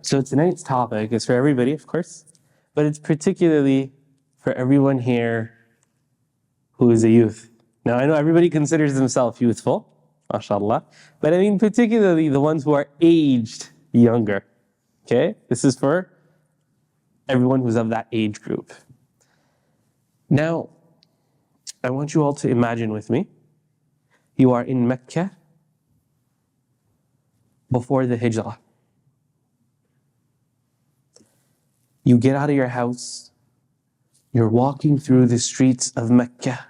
So tonight's topic is for everybody, of course, but it's particularly for everyone here who is a youth. Now, I know everybody considers themselves youthful, mashallah, but I mean particularly the ones who are aged younger. Okay? This is for everyone who's of that age group. Now, I want you all to imagine with me, you are in Mecca before the Hijrah. You get out of your house, you're walking through the streets of Mecca.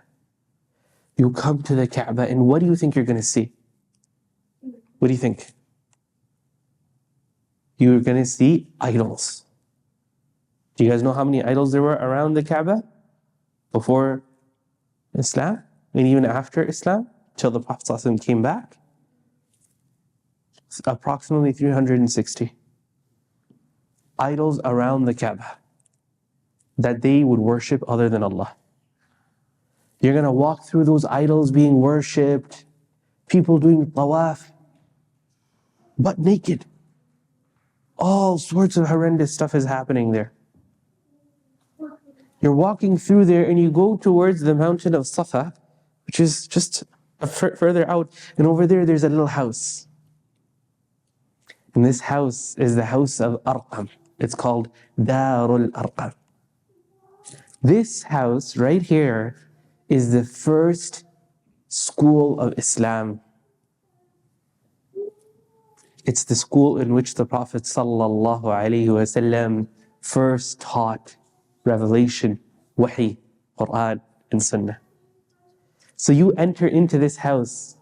You come to the Kaaba, and what do you think you're going to see? What do you think? You're going to see idols. Do you guys know how many idols there were around the Kaaba before Islam and even after Islam, till the Prophet ﷺ came back? It's approximately 360 idols around the Kaaba that they would worship other than Allah. You're going to walk through those idols being worshipped, people doing tawaf, butt naked. All sorts of horrendous stuff is happening there. You're walking through there and you go towards the mountain of Safa, which is just further out, and over there's a little house. And this house is the house of Arqam. It's called Darul Arqam. This house right here is the first school of Islam. It's the school in which the Prophet ﷺ first taught revelation, wahi, Quran, and Sunnah. So you enter into this house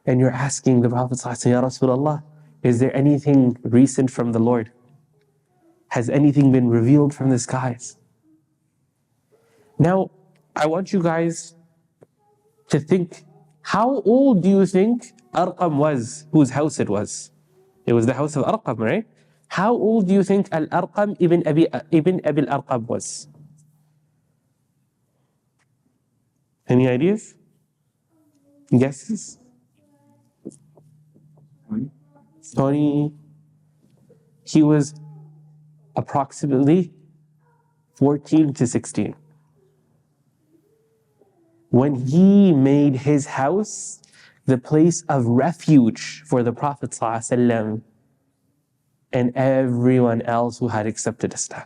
and you're asking the Prophet ﷺ, Ya Rasulullah, is there anything recent from the Lord? Has anything been revealed from the skies? Now, I want you guys to think, how old do you think Arqam was, whose house it was? It was the house of Arqam, right? How old do you think Al-Arqam ibn Abi al-Arqam was? Any ideas? Guesses? 20. He was approximately 14 to 16. When he made his house the place of refuge for the Prophet ﷺ and everyone else who had accepted Islam.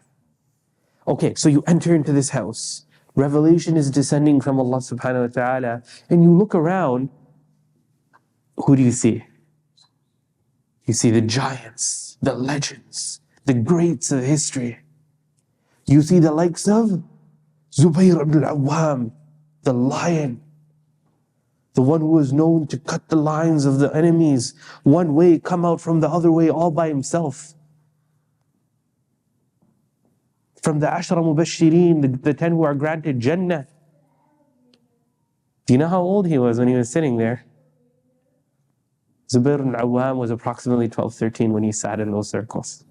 Okay, so you enter into this house. Revelation is descending from Allah subhanahu wa ta'ala, and you look around. Who do you see? You see the giants, the legends, the greats of history. You see the likes of Zubayr ibn al-Awwam, the lion, the one who was known to cut the lines of the enemies one way, come out from the other way all by himself. From the Ashra Mubashireen, the 10 who are granted Jannah. Do you know how old he was when he was sitting there? Zubayr ibn al-Awwam was approximately 12, 13 when he sat in those circles.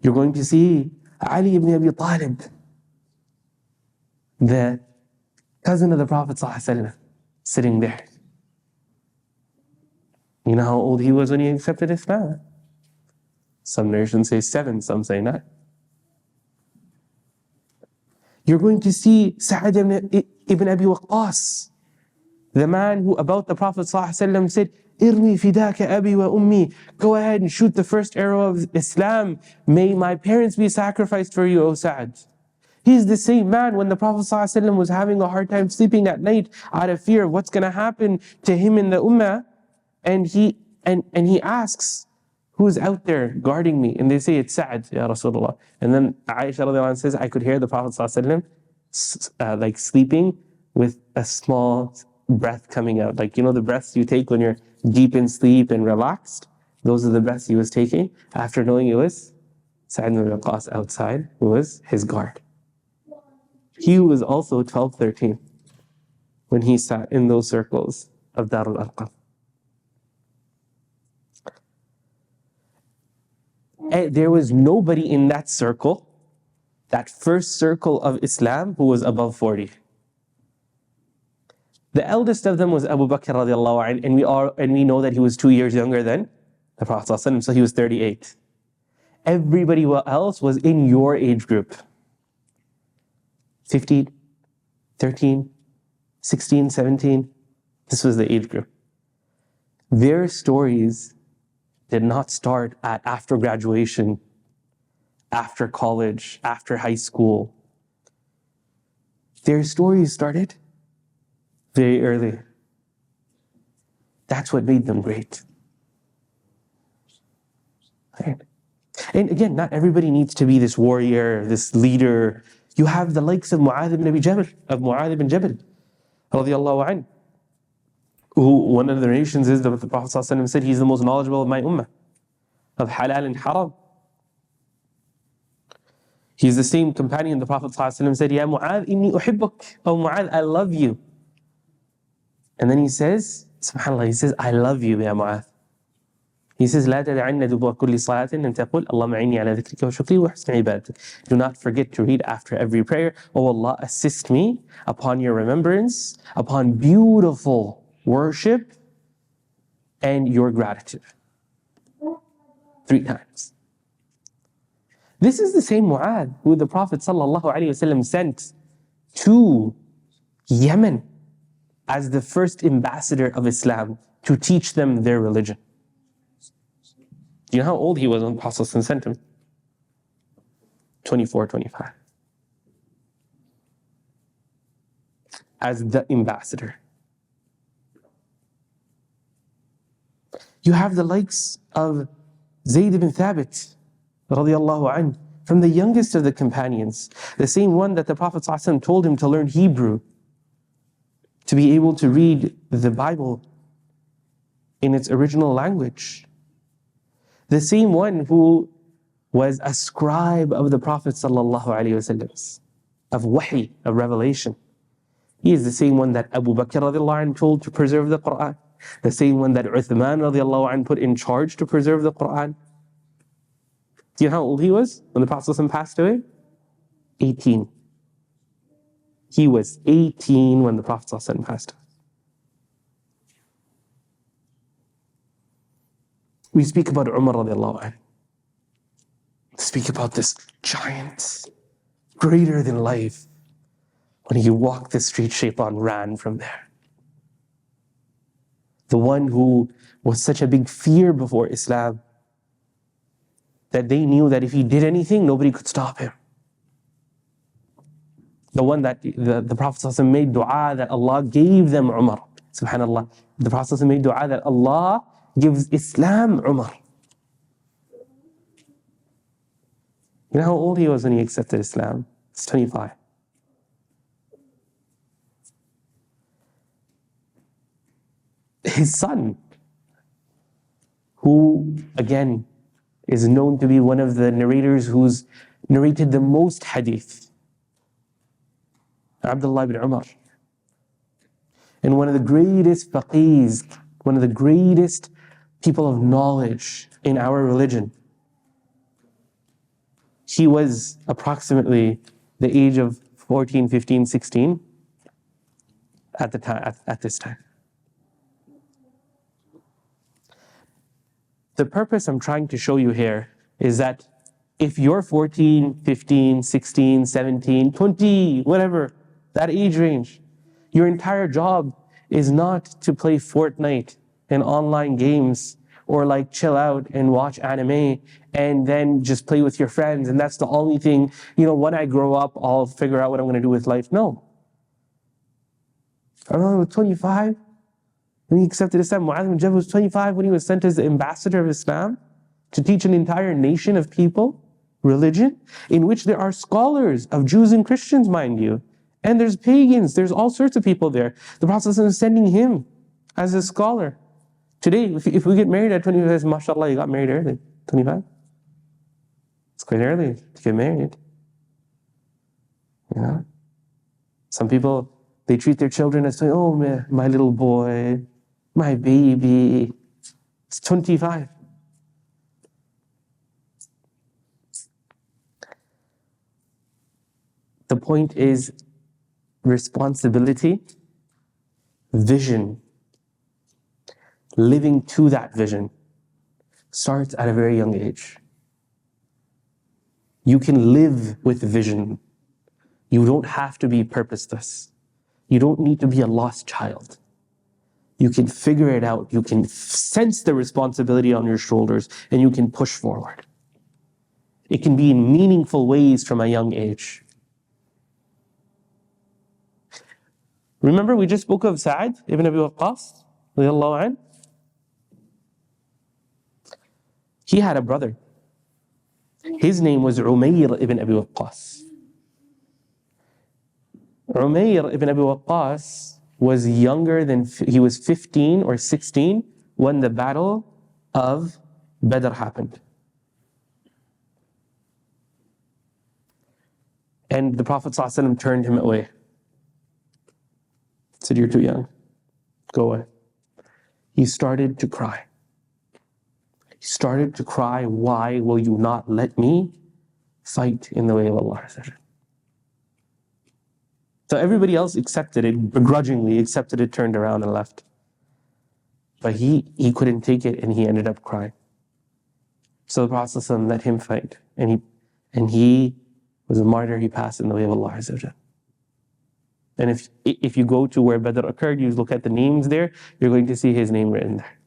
You're going to see Ali ibn Abi Talib, the cousin of the Prophet ﷺ, sitting there. You know how old he was when he accepted Islam? Some narrations say 7, some say 9. You're going to see Sa'ad ibn Abi Waqqas, the man who about the Prophet ﷺ said, Irmi fidaka abi wa ummi. Go ahead and shoot the first arrow of Islam. May my parents be sacrificed for you, O Sa'ad. He's the same man when the Prophet ﷺ was having a hard time sleeping at night out of fear of what's going to happen to him in the ummah. And he asks, who's out there guarding me? And they say, it's Sa'ad, Ya Rasulullah. And then Aisha radiallahu anha says, I could hear the Prophet ﷺ like sleeping with a small breath coming out. Like, you know, the breaths you take when you're deep in sleep and relaxed? Those are the breaths he was taking after knowing it was Sa'ad ibn Waqqas outside, who was his guard. He was also 12, 13 when he sat in those circles of Darul Arqam. There was nobody in that circle, that first circle of Islam, who was above 40. The eldest of them was Abu Bakr radiallahu anhu, and we know that he was 2 years younger than the Prophet ﷺ, so he was 38. Everybody else was in your age group. 15, 13, 16, 17. This was the age group. Their stories did not start at after graduation, after college, after high school. Their stories started very early. That's what made them great. Right? And again, not everybody needs to be this warrior, this leader. You have the likes of Mu'adh ibn Jabal, radiallahu anhu, who one of the narrations is that the Prophet ﷺ said he's the most knowledgeable of my ummah, of halal and haram. He's the same companion the Prophet ﷺ said, Ya Mu'adh, inni uhibbuk. Oh Mu'adh, I love you. And then he says, subhanAllah, he says, I love you, Ya Mu'adh. He says, لا تدعن دبر كل صلاة أن تقول اللهم أعني على ذكرك وشكري وحسن عبادتك. Do not forget to read after every prayer, oh Allah, assist me upon your remembrance, upon beautiful worship and your gratitude. 3 times. This is the same Mu'adh who the Prophet ﷺ sent to Yemen as the first ambassador of Islam to teach them their religion. Do you know how old he was when the Prophet sent him? 24, 25. As the ambassador. You have the likes of Zayd ibn Thabit, radiallahu anhu, from the youngest of the companions, the same one that the Prophet ﷺ told him to learn Hebrew, to be able to read the Bible in its original language. The same one who was a scribe of the Prophet ﷺ, of wahi, of revelation. He is the same one that Abu Bakr radiallahu anhu told to preserve the Quran. The same one that Uthman radiallahu anhu put in charge to preserve the Quran. Do you know how old he was when the Prophet ﷺ passed away? 18. He was 18 when the Prophet ﷺ passed away. We speak about Umar radiallahu anhu. Speak about this giant, greater than life. When he walked the street, Shaitan ran from there. The one who was such a big fear before Islam that they knew that if he did anything, nobody could stop him. The one that the Prophet ﷺ made dua that Allah gave them Umar. Subhanallah. The Prophet ﷺ made dua that Allah gives Islam Umar. You know how old he was when he accepted Islam? It's 25. His son, who again is known to be one of the narrators who's narrated the most hadith, Abdullah ibn Umar, and one of the greatest faqihs, one of the greatest people of knowledge in our religion. He was approximately the age of 14, 15, 16 at this time. The purpose I'm trying to show you here is that if you're 14, 15, 16, 17, 20, whatever, that age range, your entire job is not to play Fortnite and online games or like chill out and watch anime and then just play with your friends and that's the only thing, when I grow up, I'll figure out what I'm going to do with life. No. I remember 25, when he accepted Islam, Mu'adh ibn Jabal was 25 when he was sent as the ambassador of Islam to teach an entire nation of people religion, in which there are scholars of Jews and Christians, mind you, and there's pagans, there's all sorts of people there. The Prophet is sending him as a scholar. Today, if we get married at 25, mashallah, you got married early, 25. It's quite early to get married. Some people, they treat their children as, oh, my little boy, my baby. It's 25. The point is responsibility, vision, living to that vision, starts at a very young age. You can live with vision. You don't have to be purposeless. You don't need to be a lost child. You can figure it out. You can sense the responsibility on your shoulders and you can push forward. It can be in meaningful ways from a young age. Remember we just spoke of Sa'ad ibn Abi Waqqas, radiyallahu anhu? He had a brother. His name was Umayr ibn Abi Waqqas. Umayr ibn Abi Waqqas was younger than, he was 15 or 16 when the battle of Badr happened. And the Prophet ﷺ turned him away. Said, you're too young. Go away. He started to cry. He started to cry, why will you not let me fight in the way of Allah? So everybody else accepted it, begrudgingly accepted it, turned around and left. But he couldn't take it and he ended up crying. So the Prophet ﷺ let him fight. And he was a martyr, he passed in the way of Allah. And if you go to where Badr occurred, you look at the names there, you're going to see his name written there.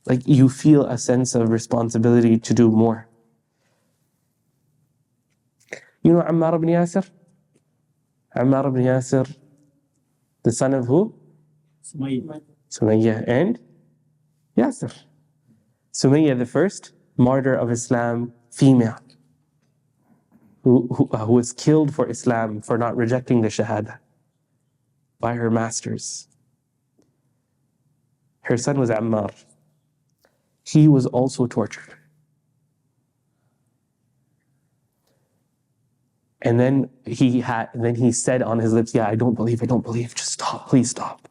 Like you feel a sense of responsibility to do more. You know Ammar ibn Yasir? Ammar ibn Yasir, the son of who? Sumayya and Yasir. Sumayya, the first martyr of Islam, female, who was killed for Islam for not rejecting the Shahada by her masters. Her son was Ammar. He was also tortured. And then he said on his lips, yeah, I don't believe, just stop, please stop.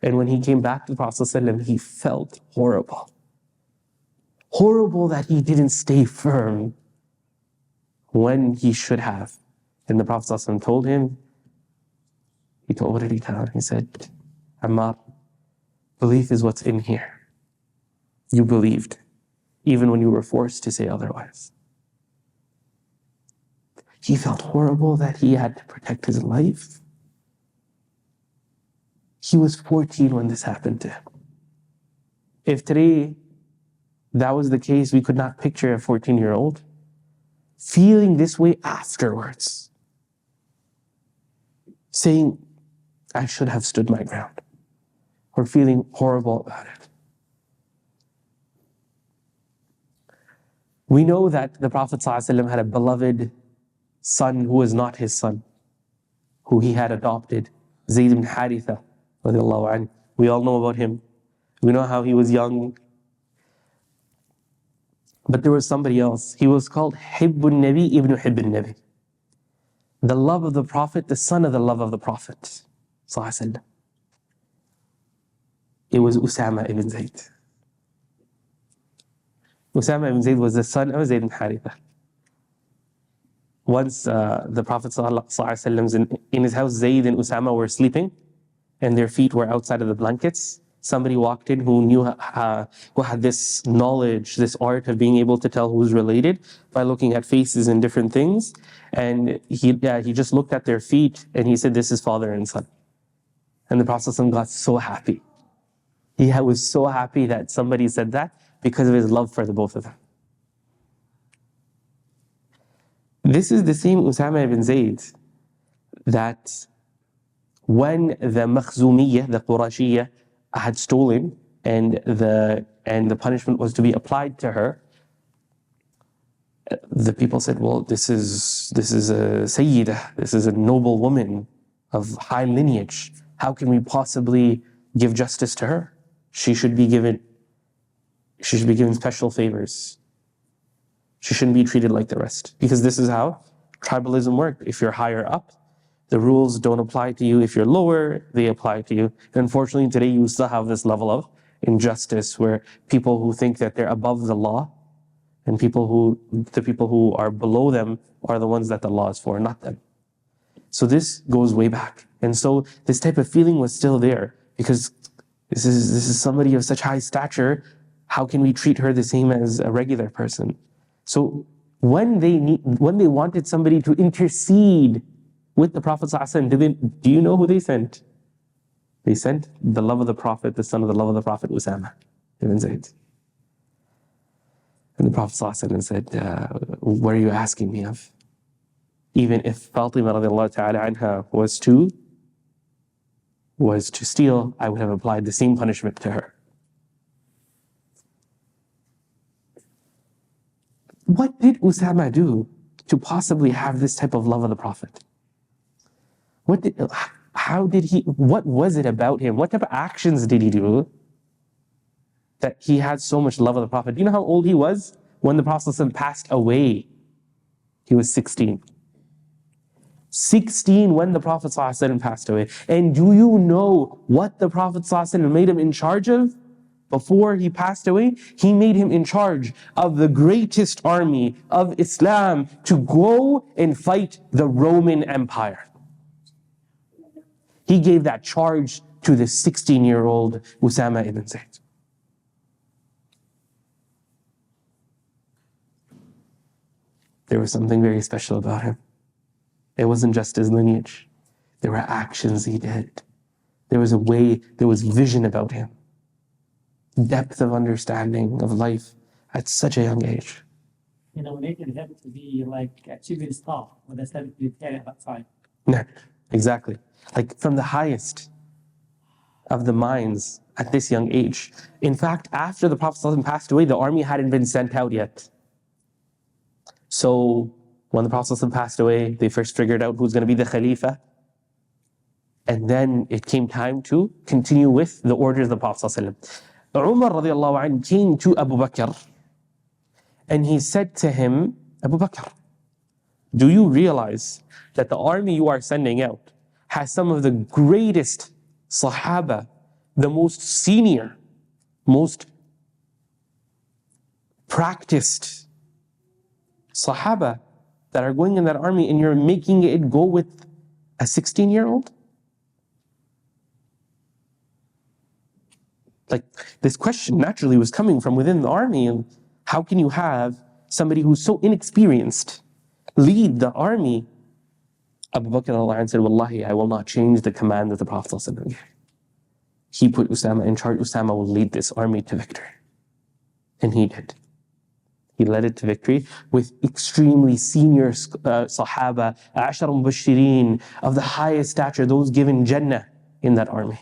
And when he came back to the Prophet ﷺ, he felt horrible. Horrible that he didn't stay firm when he should have. And the Prophet ﷺ told him, what did he tell him? He said, Ammar, belief is what's in here. You believed, even when you were forced to say otherwise. He felt horrible that he had to protect his life. He was 14 when this happened to him. If today that was the case, we could not picture a 14-year-old feeling this way afterwards, saying, I should have stood my ground, or feeling horrible about it. We know that the Prophet ﷺ had a beloved son who was not his son, who he had adopted, Zayd ibn Haritha, radiallahu anhu. We all know about him. We know how he was young. But there was somebody else. He was called Hibbun Nabi ibn Hibbun Nabi. The love of the Prophet, the son of the love of the Prophet. It was Usama ibn Zayd. Usama ibn Zayd was the son of Zayd ibn Haritha. Once the Prophet ﷺ in his house, Zayd and Usama were sleeping and their feet were outside of the blankets. Somebody walked in who had this knowledge, this art of being able to tell who's related by looking at faces and different things. And he just looked at their feet and he said, this is father and son. And the Prophet ﷺ got so happy. He was so happy that somebody said that because of his love for the both of them. This is the same Usama ibn Zayd that when the Makhzumiyya, the Qurashiyya, had stolen and the punishment was to be applied to her, the people said, well, this is a Sayyidah, this is a noble woman of high lineage. How can we possibly give justice to her? She should be given special favors. She shouldn't be treated like the rest. Because this is how tribalism works. If you're higher up, the rules don't apply to you. If you're lower, they apply to you. And unfortunately, today you still have this level of injustice where people who think that they're above the law and the people who are below them are the ones that the law is for, not them. So this goes way back. And so this type of feeling was still there because This is somebody of such high stature. How can we treat her the same as a regular person? So when they wanted somebody to intercede with the Prophet ﷺ, do you know who they sent? They sent the love of the Prophet, the son of the love of the Prophet, Usama ibn Zayd. And the Prophet ﷺ said, what are you asking me of? Even if Fatima radiallahu ta'ala anha was to steal, I would have applied the same punishment to her. What did Usama do to possibly have this type of love of the Prophet? What was it about him? What type of actions did he do that he had so much love of the Prophet? Do you know how old he was when the Prophet ﷺ passed away? He was 16. 16 when the Prophet ﷺ passed away. And do you know what the Prophet ﷺ made him in charge of? Before he passed away, he made him in charge of the greatest army of Islam to go and fight the Roman Empire. He gave that charge to the 16-year-old Usama ibn Zayd. There was something very special about him. It wasn't just his lineage. There were actions he did. There was a way, there was vision about him. Depth of understanding of life at such a young age. Making him to be like a chief of staff or the secretary at that time. No, exactly. Like from the highest of the minds at this young age. In fact, after the Prophet ﷺ passed away, the army hadn't been sent out yet. So when the Prophet ﷺ passed away, they first figured out who's going to be the Khalifa. And then it came time to continue with the orders of the Prophet ﷺ. Umar radiallahu anhu came to Abu Bakr and he said to him, Abu Bakr, do you realize that the army you are sending out has some of the greatest Sahabah, the most senior, most practiced Sahabah that are going in that army, and you're making it go with a 16-year-old? Like, this question naturally was coming from within the army. And how can you have somebody who's so inexperienced lead the army? Abu Bakr said, Wallahi, I will not change the command that the Prophet ﷺ gave. He put Usama in charge. Usama will lead this army to victory. And he did. He led it to victory with extremely senior Sahaba, Ashar Mubashirin, of the highest stature, those given Jannah in that army.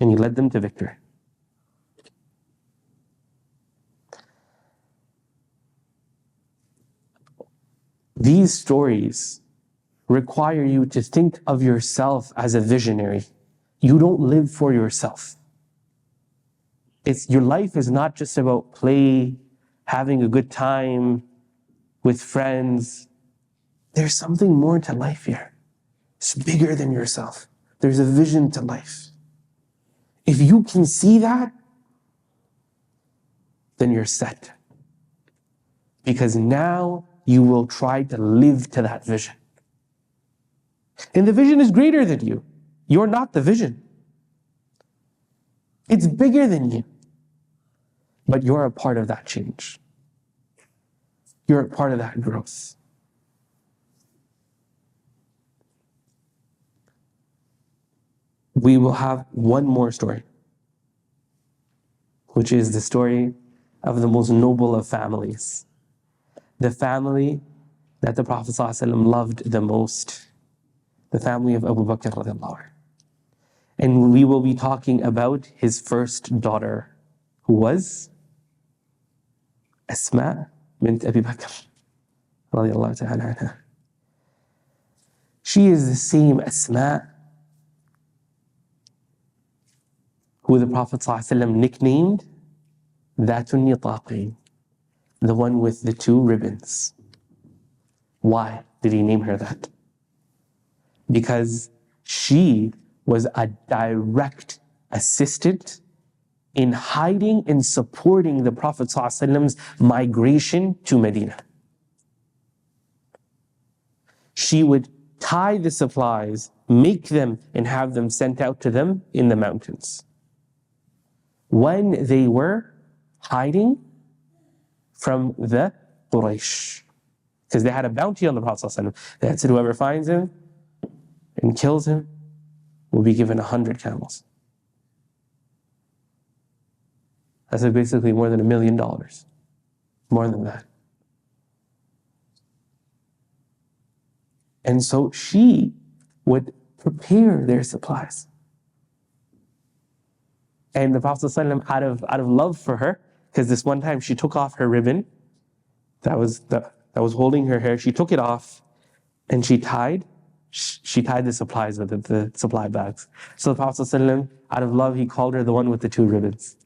And he led them to victory. These stories require you to think of yourself as a visionary. You don't live for yourself. Your life is not just about play, having a good time with friends. There's something more to life here. It's bigger than yourself. There's a vision to life. If you can see that, then you're set. Because now you will try to live to that vision. And the vision is greater than you. You're not the vision. It's bigger than you. But you're a part of that change. You're a part of that growth. We will have one more story, which is the story of the most noble of families. The family that the Prophet ﷺ loved the most. The family of Abu Bakr radiallahu anhu. And we will be talking about his first daughter, who was Asma, bint Abi Bakr radiallahu ta'ala anha. She is the same Asma who the Prophet ﷺ nicknamed Dhatun Nitaqin, the one with the two ribbons. Why did he name her that? Because she was a direct assistant in hiding and supporting the Prophet ﷺ's migration to Medina. She would tie the supplies, make them, and have them sent out to them in the mountains. when they were hiding from the Quraysh. Because they had a bounty on the Prophet ﷺ. They had said, whoever finds him and kills him will be given 100 camels. That's basically more than $1 million. More than that. And so she would prepare their supplies. And the Prophet ﷺ, out of love for her, because this one time she took off her ribbon that was holding her hair, she took it off and she tied the supplies with it, the supply bags. So the Prophet ﷺ, out of love, he called her the one with the 2 ribbons.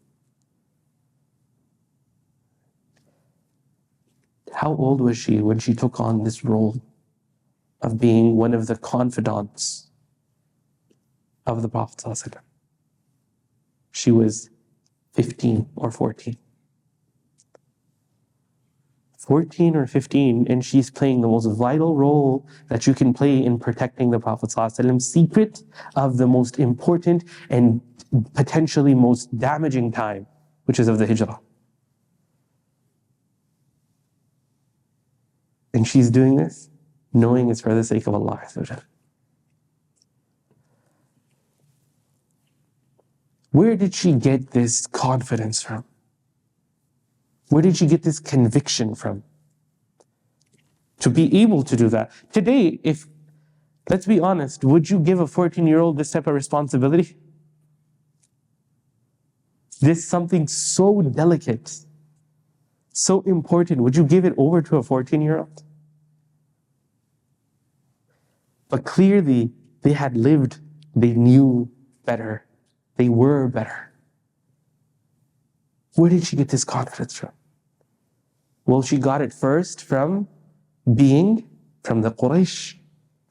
How old was she when she took on this role of being one of the confidants of the Prophet ﷺ? She was 15 or 14. 14 or 15, and she's playing the most vital role that you can play in protecting the Prophet ﷺ's secret of the most important and potentially most damaging time, which is of the Hijrah. And she's doing this knowing it's for the sake of Allah Azza wa Jalla. Where did she get this confidence from? Where did she get this conviction from? To be able to do that. Today, let's be honest, would you give a 14-year-old this type of responsibility? This something so delicate, so important, would you give it over to a 14-year-old? But clearly, they had lived, they knew better, they were better. Where did she get this confidence from? Well, she got it first from being from the Quraysh,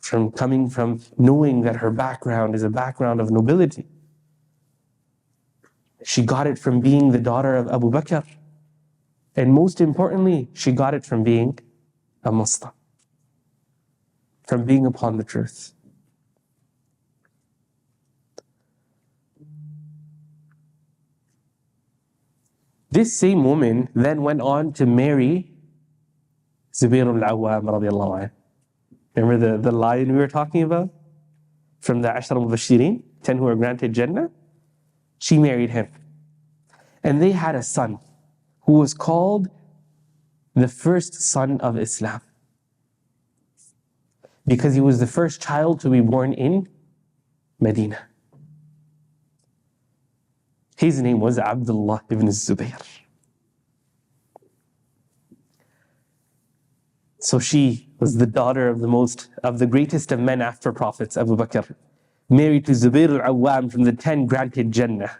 from coming from knowing that her background is a background of nobility. She got it from being the daughter of Abu Bakr. And most importantly, she got it from being a Muslim, from being upon the truth. This same woman then went on to marry Zubair al-Awwam radiallahu anhu. Remember the lion we were talking about? From the Ashar al-Mubashirin, 10 who were granted Jannah? She married him. And they had a son who was called the first son of Islam, because he was the first child to be born in Medina. His name was Abdullah ibn Zubayr. So she was the daughter of the greatest of men after prophets, Abu Bakr, married to Zubair al-Awwam from the 10 granted Jannah,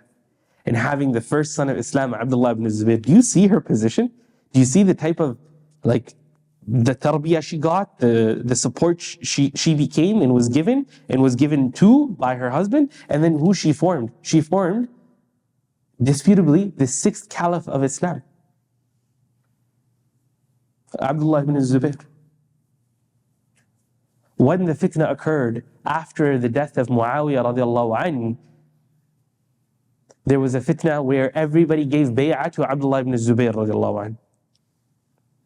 and having the first son of Islam, Abdullah ibn Zubayr. Do you see her position? Do you see the type of, the tarbiyah she got, the support she became and was given to by her husband, and then who she formed? She formed, disputably, the 6th caliph of Islam, Abdullah ibn Zubayr. When the fitna occurred after the death of Muawiyah radiallahu anhu, there was a fitna where everybody gave bay'ah to Abdullah ibn Zubayr radiallahu anhu.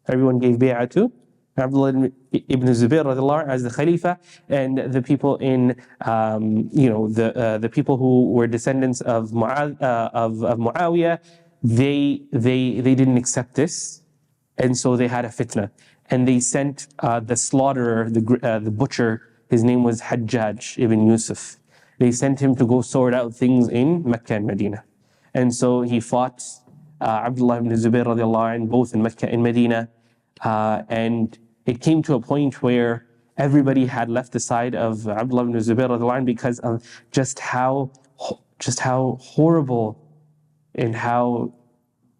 Everyone gave bay'ah to Abdullah ibn Zubayr radiallahu anhu as the Khalifa, and the people in, the people who were descendants of Muawiyah, they didn't accept this, and so they had a fitna, and they sent the slaughterer, the butcher. His name was Hajjaj ibn Yusuf. They sent him to go sort out things in Mecca and Medina, and so he fought Abdullah ibn Zubayr radiallahu anhu both in Mecca and Medina, and it came to a point where everybody had left the side of Abdullah ibn Zubayr radiallahu anhu because of just how horrible and how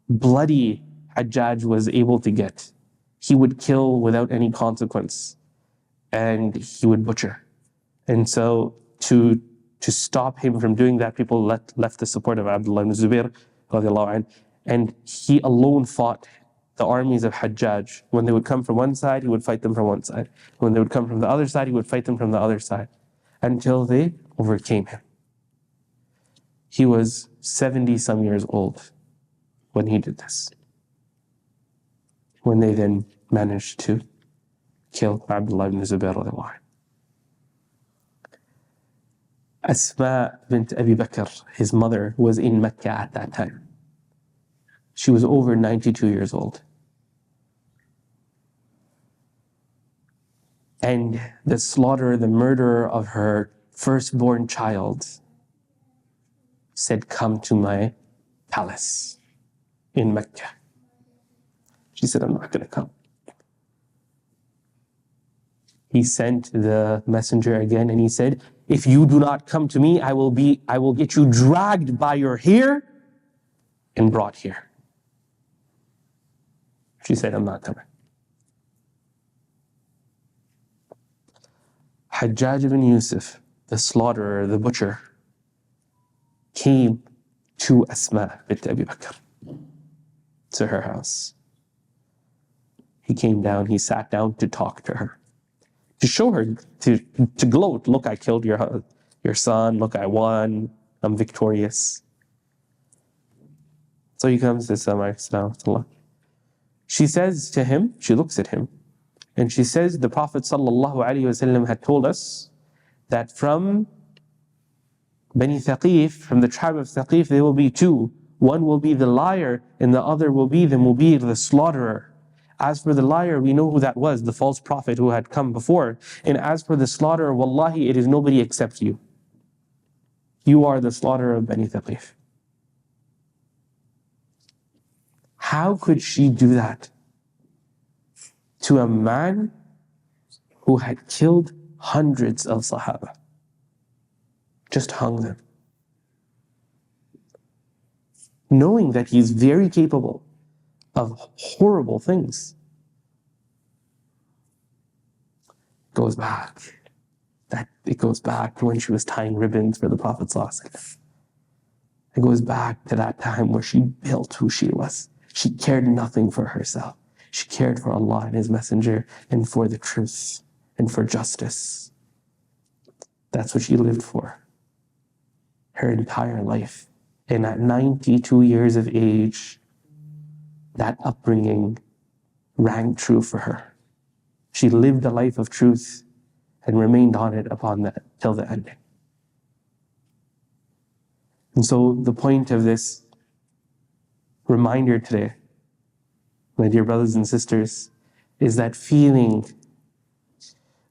bloody Hajjaj was able to get. He would kill without any consequence, and he would butcher. And so to stop him from doing that, people left the support of Abdullah ibn Zubayr radiallahu anhu, and he alone fought the armies of Hajjaj. When they would come from one side, he would fight them from one side. When they would come from the other side, he would fight them from the other side, until they overcame him. He was 70 some years old when he did this. When they then managed to kill Abdullah ibn Zubayr radiallahu anhu. Asma bint Abi Bakr, his mother, was in Mecca at that time. She was over 92 years old. And the slaughter, the murderer of her firstborn child said, "Come to my palace in Mecca." She said, "I'm not going to come." He sent the messenger again and he said, "If you do not come to me, I will get you dragged by your hair and brought here." She said, "I'm not coming." Hajjaj ibn Yusuf, the slaughterer, the butcher, came to Asma bint Abi Bakr, to her house. He came down, he sat down to talk to her, to show her, to gloat. "Look, I killed your son. Look, I won. I'm victorious." So he comes to Asma. She says to him, she looks at him, and she says, "The Prophet ﷺ had told us that from Bani Thaqif, from the tribe of Thaqif, there will be two. One will be the liar, and the other will be the Mubir, the slaughterer. As for the liar, we know who that was, the false prophet who had come before. And as for the slaughterer, wallahi, it is nobody except you. You are the slaughterer of Bani Thaqif." How could she do that to a man who had killed hundreds of Sahabah? Just hung them, knowing that he's very capable of horrible things. It goes back to when she was tying ribbons for the Prophet ﷺ. It goes back to that time where she built who she was. She cared nothing for herself. She cared for Allah and His Messenger and for the truth and for justice. That's what she lived for her entire life. And at 92 years of age, that upbringing rang true for her. She lived a life of truth and remained on it upon that till the ending. And so the point of this reminder today, my dear brothers and sisters, is that feeling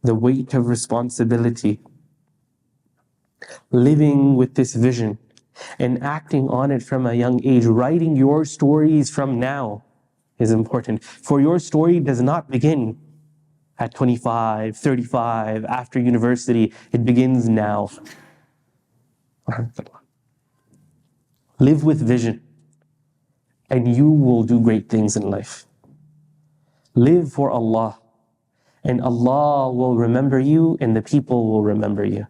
the weight of responsibility, living with this vision and acting on it from a young age, writing your stories from now is important. For your story does not begin at 25, 35, after university. It begins now. Live with vision, and you will do great things in life. Live for Allah, and Allah will remember you, and the people will remember you.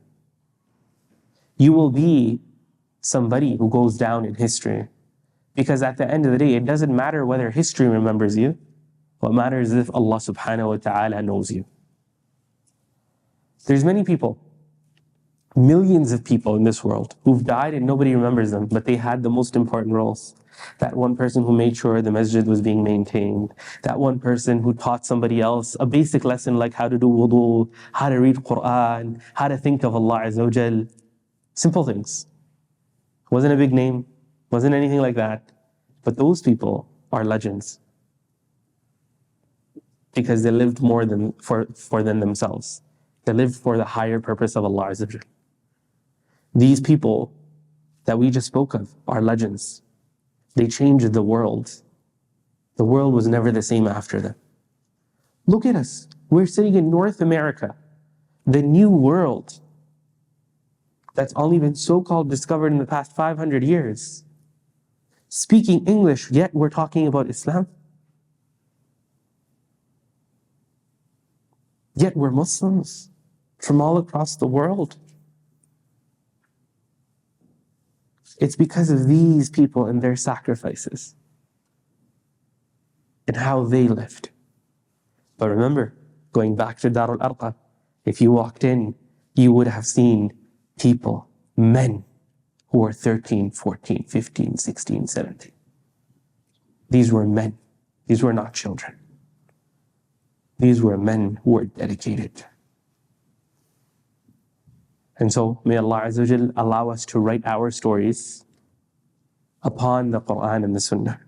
You will be somebody who goes down in history, because at the end of the day, it doesn't matter whether history remembers you. What matters is if Allah subhanahu wa ta'ala knows you. There's many people, millions of people in this world who've died and nobody remembers them, but they had the most important roles. That one person who made sure the masjid was being maintained. That one person who taught somebody else a basic lesson like how to do wudu, how to read Quran, how to think of Allah Azza wa Jal. Simple things. Wasn't a big name, wasn't anything like that. But those people are legends, because they lived more than than themselves. They lived for the higher purpose of Allah Azza wa Jal. These people that we just spoke of are legends. They changed the world. The world was never the same after them. Look at us. We're sitting in North America, the new world that's only been so-called discovered in the past 500 years. Speaking English, yet we're talking about Islam. Yet we're Muslims from all across the world. It's because of these people and their sacrifices and how they lived. But remember, going back to Darul Arqam, if you walked in, you would have seen people, men, who were 13, 14, 15, 16, 17. These were men. These were not children. These were men who were dedicated. And so may Allah Azza wa Jal allow us to write our stories upon the Quran and the Sunnah,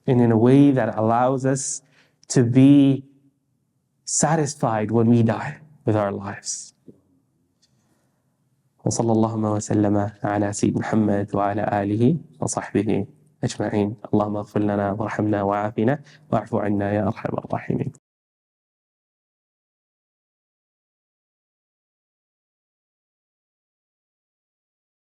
and in a way that allows us to be satisfied when we die with our lives. وصلى اللهم وسلم على سيدنا محمد وعلى آله وصحبه أجمعين. اللهم اغفر لنا وارحمنا وعافنا واعف عنا يا أرحم الراحمين.